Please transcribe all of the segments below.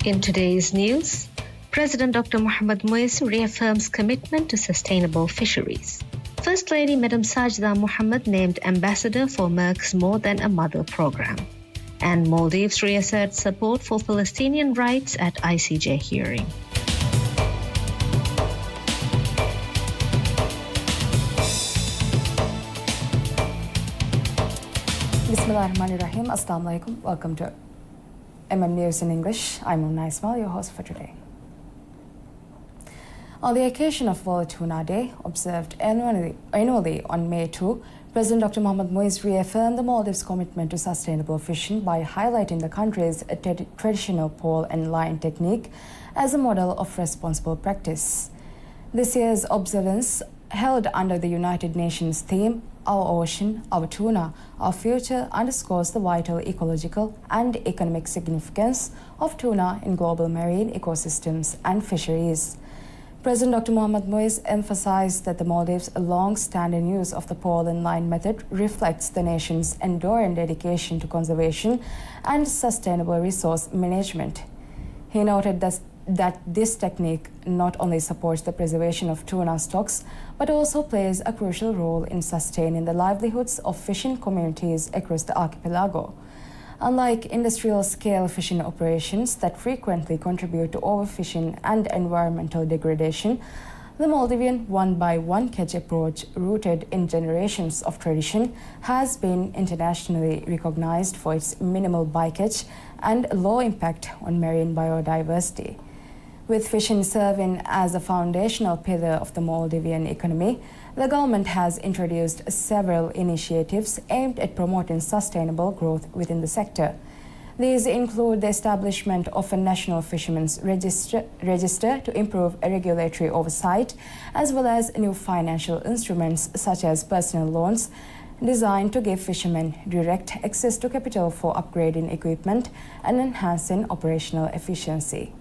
In today's news, President Dr. Mohammad Moise reaffirms commitment to sustainable fisheries. First Lady Madam Sajda Mohammed named ambassador for Merck's More Than a Mother program. And Maldives reasserts support for Palestinian rights at ICJ hearing. Bismillahirrahmanirrahim. Assalamu alaikum. Welcome to News in English. I'm Mona Ismail, your host for today. On the occasion of World Tuna Day, observed annually on May 2, President Dr. Mohammad Moise reaffirmed the Maldives' commitment to sustainable fishing by highlighting the country's traditional pole and line technique as a model of responsible practice. This year's observance, held under the United Nations theme, Our Ocean, Our Tuna, Our Future, underscores the vital ecological and economic significance of tuna in global marine ecosystems and fisheries. President Dr. Mohammad Moise emphasized that the Maldives' long-standing use of the pole and line method reflects the nation's enduring dedication to conservation and sustainable resource management. He noted that this technique not only supports the preservation of tuna stocks, but also plays a crucial role in sustaining the livelihoods of fishing communities across the archipelago. Unlike industrial-scale fishing operations that frequently contribute to overfishing and environmental degradation, the Maldivian one-by-one catch approach, rooted in generations of tradition, has been internationally recognized for its minimal bycatch and low impact on marine biodiversity. With fishing serving as a foundational pillar of the Maldivian economy, the government has introduced several initiatives aimed at promoting sustainable growth within the sector. These include the establishment of a national fishermen's register to improve regulatory oversight, as well as new financial instruments such as personal loans designed to give fishermen direct access to capital for upgrading equipment and enhancing operational efficiency.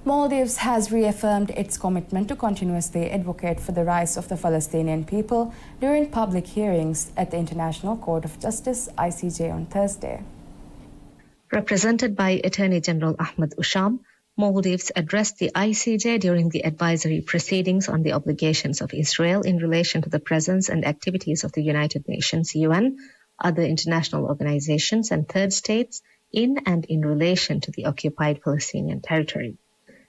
Maldives has reaffirmed its commitment to continuously advocate for the rights of the Palestinian people during public hearings at the International Court of Justice, ICJ, on Thursday. Represented by Attorney General Ahmed Usham, Maldives addressed the ICJ during the advisory proceedings on the obligations of Israel in relation to the presence and activities of the United Nations, UN, other international organizations, and third states in and in relation to the occupied Palestinian territory.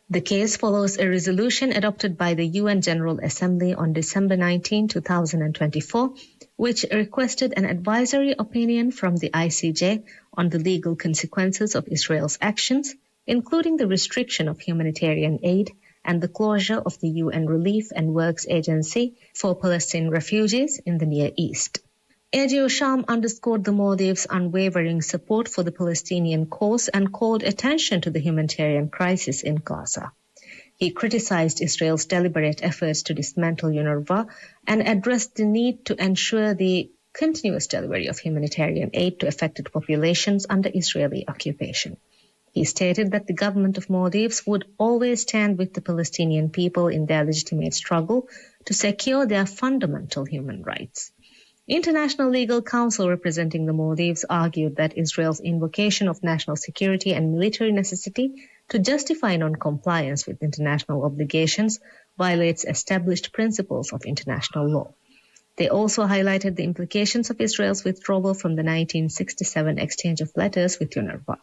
The case follows a resolution adopted by the UN General Assembly on December 19, 2024, which requested an advisory opinion from the ICJ on the legal consequences of Israel's actions, including the restriction of humanitarian aid and the closure of the UN Relief and Works Agency for Palestinian refugees in the Near East. AG Usham underscored the Maldives' unwavering support for the Palestinian cause and called attention to the humanitarian crisis in Gaza. He criticized Israel's deliberate efforts to dismantle UNRWA and addressed the need to ensure the continuous delivery of humanitarian aid to affected populations under Israeli occupation. He stated that the government of Maldives would always stand with the Palestinian people in their legitimate struggle to secure their fundamental human rights. International Legal Counsel representing the Maldives argued that Israel's invocation of national security and military necessity to justify non-compliance with international obligations violates established principles of international law. They also highlighted the implications of Israel's withdrawal from the 1967 exchange of letters with UNRWA.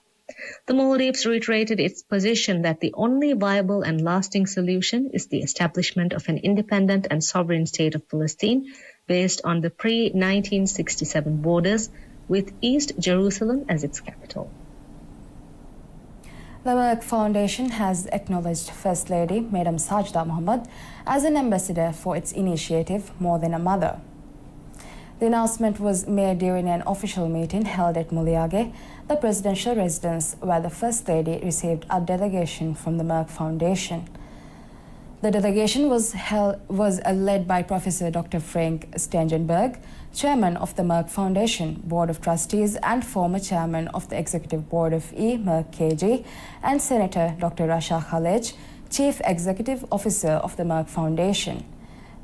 The Maldives reiterated its position that the only viable and lasting solution is the establishment of an independent and sovereign state of Palestine based on the pre-1967 borders, with East Jerusalem as its capital. The Merck Foundation has acknowledged First Lady Madam Sajda Mohammed as an ambassador for its initiative More Than a Mother. The announcement was made during an official meeting held at Muliage, the presidential residence, where the First Lady received a delegation from the Merck Foundation. The delegation was led by Professor Dr. Frank Stengenberg, chairman of the Merck Foundation Board of Trustees and former chairman of the Executive Board of Merck KG, and Senator Dr. Rasha Khalej, chief executive officer of the Merck Foundation.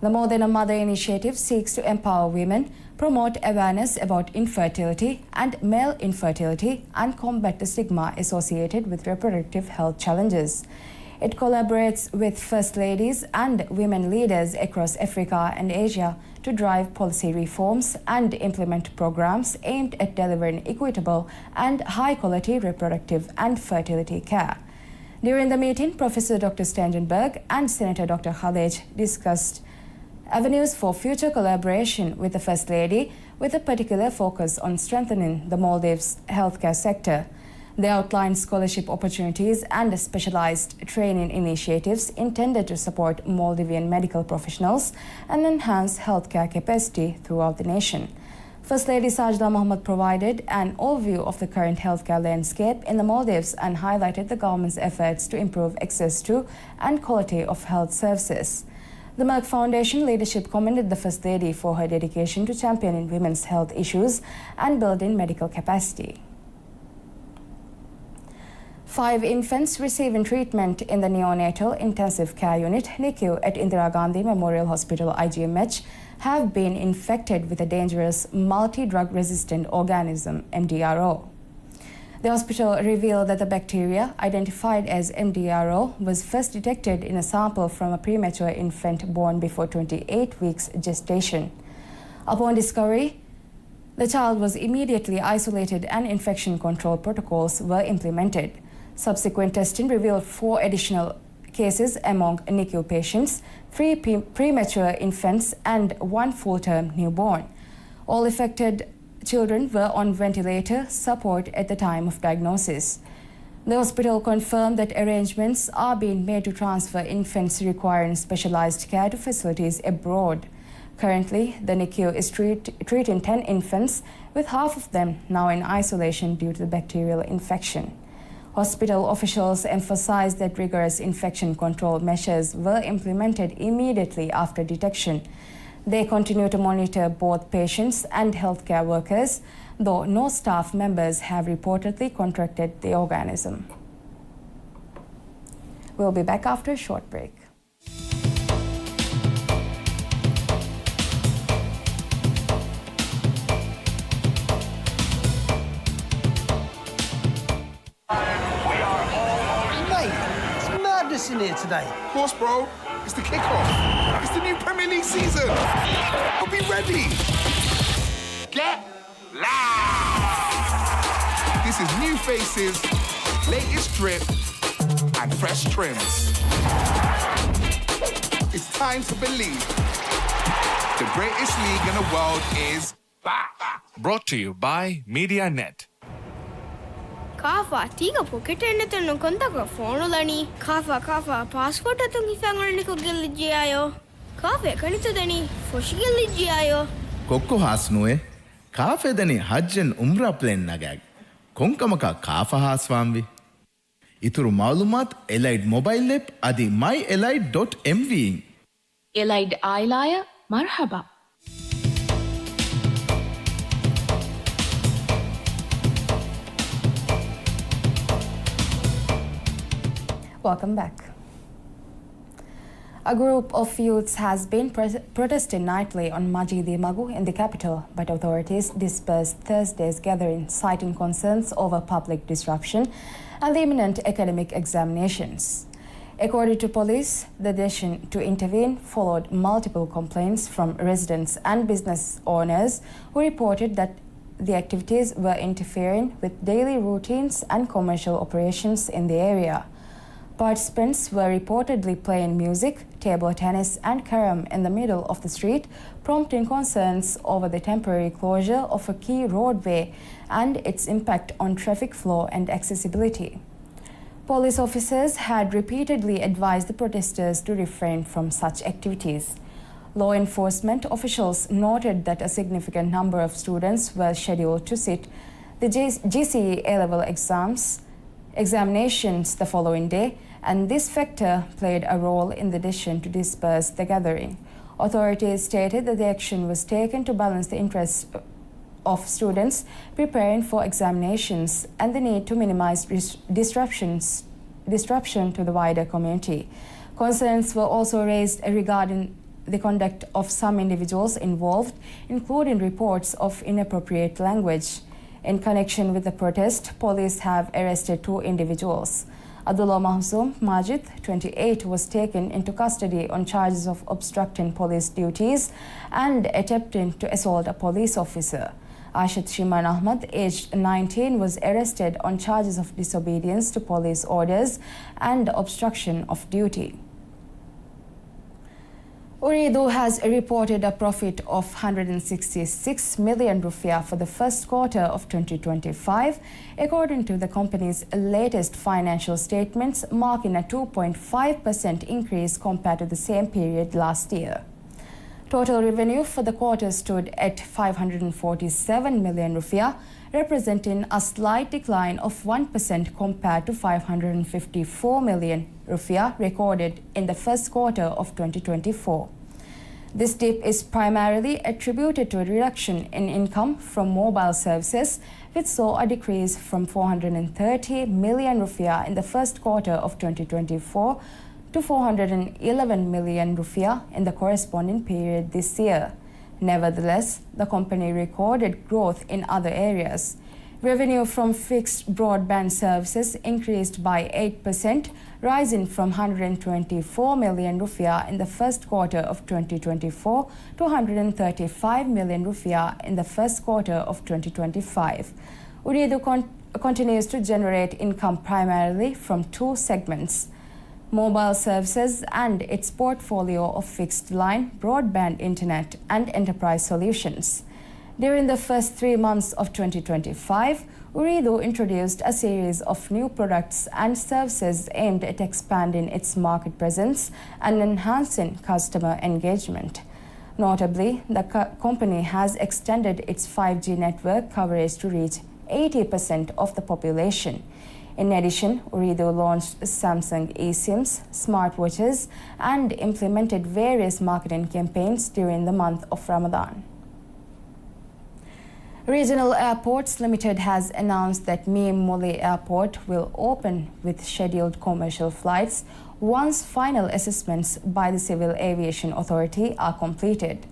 The More Than a Mother initiative seeks to empower women, promote awareness about infertility and male infertility, and combat the stigma associated with reproductive health challenges. It collaborates with First Ladies and women leaders across Africa and Asia to drive policy reforms and implement programs aimed at delivering equitable and high-quality reproductive and fertility care. During the meeting, Professor Dr. Stengenberg and Senator Dr. Khalej discussed avenues for future collaboration with the First Lady, with a particular focus on strengthening the Maldives healthcare sector. They outlined scholarship opportunities and specialized training initiatives intended to support Maldivian medical professionals and enhance healthcare capacity throughout the nation. First Lady Sajda Mohammed provided an overview of the current healthcare landscape in the Maldives and highlighted the government's efforts to improve access to and quality of health services. The Merck Foundation leadership commended the First Lady for her dedication to championing women's health issues and building medical capacity. 5 infants receiving treatment in the neonatal intensive care unit NICU at Indira Gandhi Memorial Hospital IGMH have been infected with a dangerous multi-drug resistant organism MDRO. The hospital revealed that the bacteria, identified as MDRO, was first detected in a sample from a premature infant born before 28 weeks gestation. Upon discovery, the child was immediately isolated and infection control protocols were implemented. Subsequent testing revealed 4 additional cases among NICU patients, 3 premature infants and 1 full-term newborn. All affected children were on ventilator support at the time of diagnosis. The hospital confirmed that arrangements are being made to transfer infants requiring specialized care to facilities abroad. Currently, the NICU is treating 10 infants, with half of them now in isolation due to the bacterial infection. Hospital officials emphasized that rigorous infection control measures were implemented immediately after detection. They continue to monitor both patients and healthcare workers, though no staff members have reportedly contracted the organism. We'll be back after a short break. In here today. Of course, bro. It's the kickoff. It's the new Premier League season. I'll be ready. Get loud. This is new faces, latest drip, and fresh trims. It's time to believe. The greatest league in the world is back. Brought to you by MediaNet. Kafa, tiga pocket and no contact phone lani. Kafa, passport at the family giligiayo. Kafe, Kanitani, for shigiligiayo. Kokko hasnuwe, Kafe dani Hajjan Umra plan nagag. Konkamaka Kafa haswamvi. Ituru malumat Elite mobile app adi myelite.mv. Elite Ailaya Marhaba. Welcome back. A group of youths has been protesting nightly on Majidi Magu in the capital, but authorities dispersed Thursday's gathering, citing concerns over public disruption and the imminent academic examinations. According to police, the decision to intervene followed multiple complaints from residents and business owners who reported that the activities were interfering with daily routines and commercial operations in the area. Participants were reportedly playing music, table tennis and carom in the middle of the street, prompting concerns over the temporary closure of a key roadway and its impact on traffic flow and accessibility. Police officers had repeatedly advised the protesters to refrain from such activities. Law enforcement officials noted that a significant number of students were scheduled to sit the GCE A-level examinations the following day, and this factor played a role in the decision to disperse the gathering. Authorities stated that the action was taken to balance the interests of students preparing for examinations and the need to minimize disruption to the wider community. Concerns were also raised regarding the conduct of some individuals involved, including reports of inappropriate language. In connection with the protest, police have arrested 2 individuals. Abdullah Mahzoum Majid, 28, was taken into custody on charges of obstructing police duties and attempting to assault a police officer. Ashad Shiman Ahmad, aged 19, was arrested on charges of disobedience to police orders and obstruction of duty. Ooredoo has reported a profit of 166 million rupiah for the first quarter of 2025, according to the company's latest financial statements, marking a 2.5% increase compared to the same period last year. Total revenue for the quarter stood at 547 million rupiah, representing a slight decline of 1% compared to 554 million rupiah recorded in the first quarter of 2024. This dip is primarily attributed to a reduction in income from mobile services, which saw a decrease from 430 million rupiah in the first quarter of 2024 to 411 million rupiah in the corresponding period this year. Nevertheless, the company recorded growth in other areas. Revenue from fixed broadband services increased by 8%, rising from 124 million rupiah in the first quarter of 2024 to 135 million rupiah in the first quarter of 2025. Ooredoo continues to generate income primarily from 2 segments: mobile services and its portfolio of fixed line, broadband internet and enterprise solutions. During the first 3 months of 2025, Ooredoo introduced a series of new products and services aimed at expanding its market presence and enhancing customer engagement. Notably, the company has extended its 5G network coverage to reach 80% of the population. In addition, Ooredoo launched Samsung eSIMs, smartwatches, and implemented various marketing campaigns during the month of Ramadan. Regional Airports Limited has announced that Miem Moli Airport will open with scheduled commercial flights once final assessments by the Civil Aviation Authority are completed.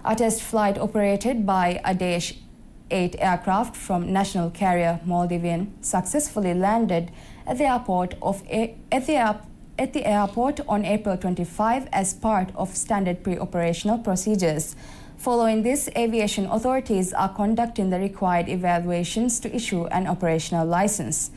A test flight operated by a Dash 8 aircraft from national carrier Maldivian successfully landed at the airport on April 25 as part of standard pre-operational procedures. Following this, aviation authorities are conducting the required evaluations to issue an operational license.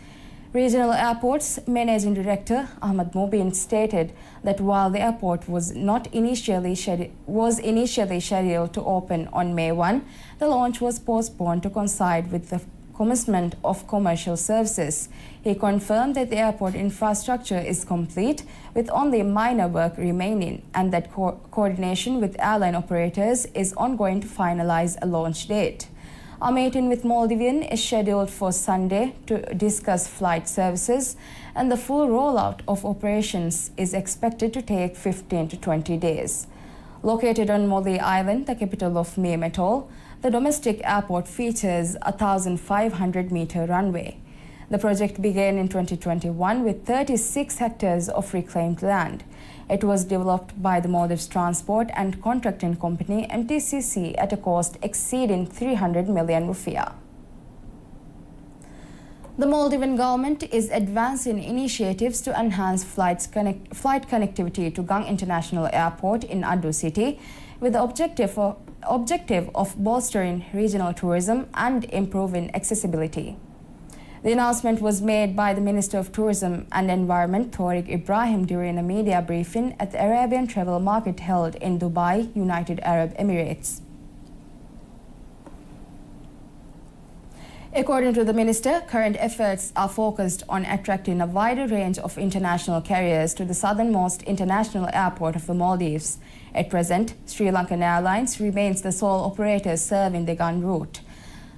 Regional Airports Managing Director Ahmad Mobin stated that while the airport was initially scheduled to open on May 1, the launch was postponed to coincide with the commencement of commercial services. He confirmed that the airport infrastructure is complete with only minor work remaining and that coordination with airline operators is ongoing to finalize a launch date. A meeting with Maldivian is scheduled for Sunday to discuss flight services, and the full rollout of operations is expected to take 15 to 20 days. Located on Moli Island, the capital of Miem Atoll, the domestic airport features a 1,500-meter runway. The project began in 2021 with 36 hectares of reclaimed land. It was developed by the Maldives Transport and Contracting Company MTCC at a cost exceeding 300 million rupiah. The Maldivian government is advancing initiatives to enhance flight connectivity to Gang International Airport in Ado City with the objective of bolstering regional tourism and improving accessibility. The announcement was made by the Minister of Tourism and Environment, Tariq Ibrahim, during a media briefing at the Arabian Travel Market held in Dubai, United Arab Emirates. According to the minister, current efforts are focused on attracting a wider range of international carriers to the southernmost international airport of the Maldives. At present, Sri Lankan Airlines remains the sole operator serving the Gan route.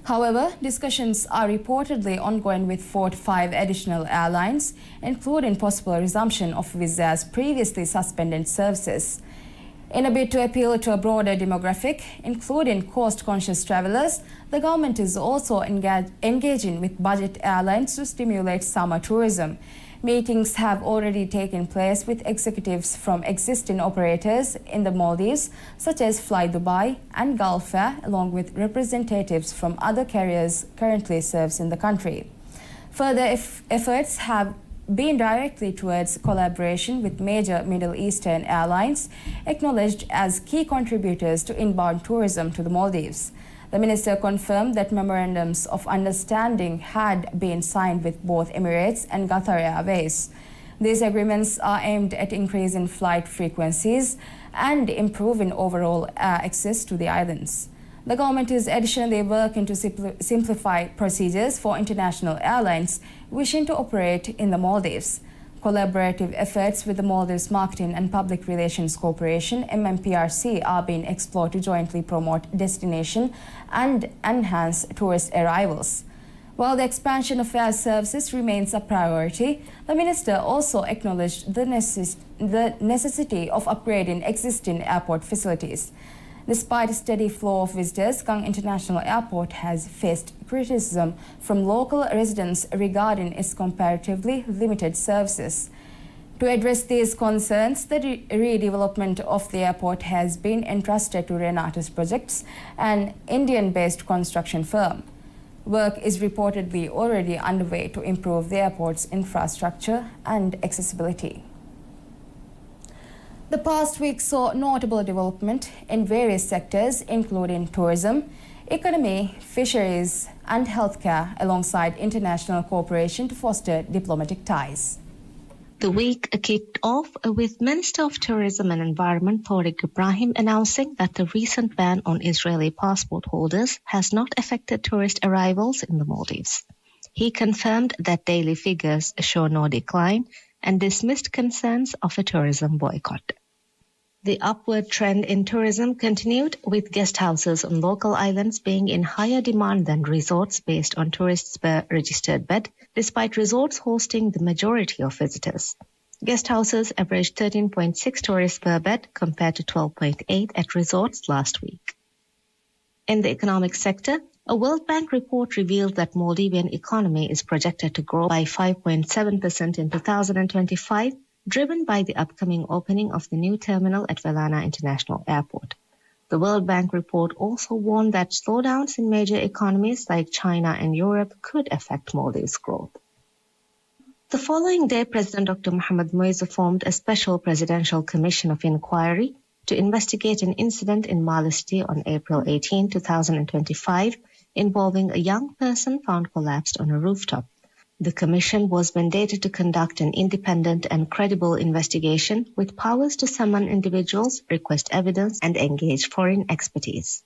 However, discussions are reportedly ongoing with 4 to 5 additional airlines, including possible resumption of Wizz Air's previously suspended services. In a bid to appeal to a broader demographic, including cost-conscious travelers, the government is also engaging with budget airlines to stimulate summer tourism. Meetings have already taken place with executives from existing operators in the Maldives, such as Fly Dubai and Gulf Air, along with representatives from other carriers currently serves in the country. Further efforts have been directly towards collaboration with major Middle Eastern airlines, acknowledged as key contributors to inbound tourism to the Maldives. The minister confirmed that memorandums of understanding had been signed with both Emirates and Qatar Airways. These agreements are aimed at increasing flight frequencies and improving overall access to the islands. The government is additionally working to simplify procedures for international airlines wishing to operate in the Maldives. Collaborative efforts with the Maldives Marketing and Public Relations Corporation, MMPRC, are being explored to jointly promote destination and enhance tourist arrivals. While the expansion of air services remains a priority, the minister also acknowledged the necessity of upgrading existing airport facilities. Despite a steady flow of visitors, Kang International Airport has faced criticism from local residents regarding its comparatively limited services. To address these concerns, the redevelopment of the airport has been entrusted to Renatus Projects, an Indian-based construction firm. Work is reportedly already underway to improve the airport's infrastructure and accessibility. The past week saw notable development in various sectors, including tourism, economy, fisheries, and healthcare, alongside international cooperation to foster diplomatic ties. The week kicked off with Minister of Tourism and Environment Tariq Ibrahim announcing that the recent ban on Israeli passport holders has not affected tourist arrivals in the Maldives. He confirmed that daily figures show no decline and dismissed concerns of a tourism boycott. The upward trend in tourism continued, with guest houses on local islands being in higher demand than resorts based on tourists per registered bed, despite resorts hosting the majority of visitors. Guest houses averaged 13.6 tourists per bed compared to 12.8 at resorts last week. In the economic sector, a World Bank report revealed that Maldivian economy is projected to grow by 5.7% in 2025, driven by the upcoming opening of the new terminal at Velana International Airport. The World Bank report also warned that slowdowns in major economies like China and Europe could affect Maldives' growth. The following day, President Dr. Mohamed Moise formed a special presidential commission of inquiry to investigate an incident in Mala City on April 18, 2025, involving a young person found collapsed on a rooftop. The commission was mandated to conduct an independent and credible investigation with powers to summon individuals, request evidence, and engage foreign expertise.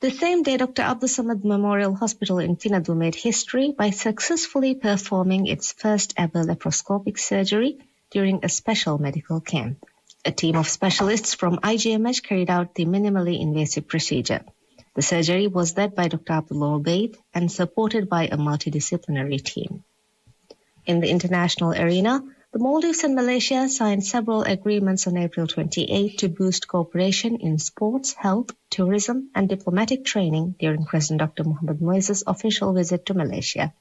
The same day, Dr. Abdul Samad Memorial Hospital in Finadu made history by successfully performing its first ever laparoscopic surgery during a special medical camp. A team of specialists from IGMH carried out the minimally invasive procedure. The surgery was led by Dr. Abdullah Obaid and supported by a multidisciplinary team. In the international arena, the Maldives and Malaysia signed several agreements on April 28 to boost cooperation in sports, health, tourism, and diplomatic training during President Dr. Mohamed Moise's official visit to Malaysia.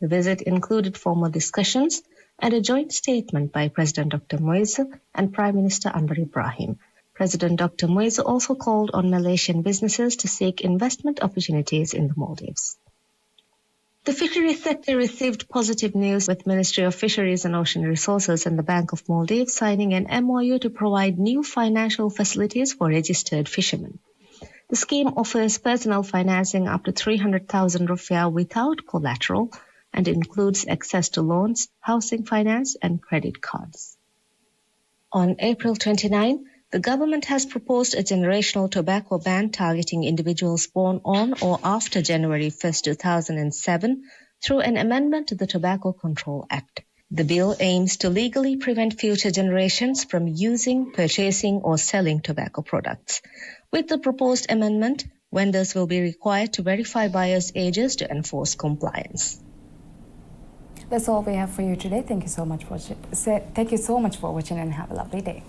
The visit included formal discussions and a joint statement by President Dr. Moise and Prime Minister Anwar Ibrahim. President Dr. Moise also called on Malaysian businesses to seek investment opportunities in the Maldives. The fisheries sector received positive news, with Ministry of Fisheries and Ocean Resources and the Bank of Maldives signing an MOU to provide new financial facilities for registered fishermen. The scheme offers personal financing up to 300,000 rupiah without collateral and includes access to loans, housing finance, and credit cards. On April 29, the government has proposed a generational tobacco ban targeting individuals born on or after January 1, 2007 through an amendment to the Tobacco Control Act. The bill aims to legally prevent future generations from using, purchasing, or selling tobacco products. With the proposed amendment, vendors will be required to verify buyers' ages to enforce compliance. That's all we have for you today. Thank you so much for watching and have a lovely day.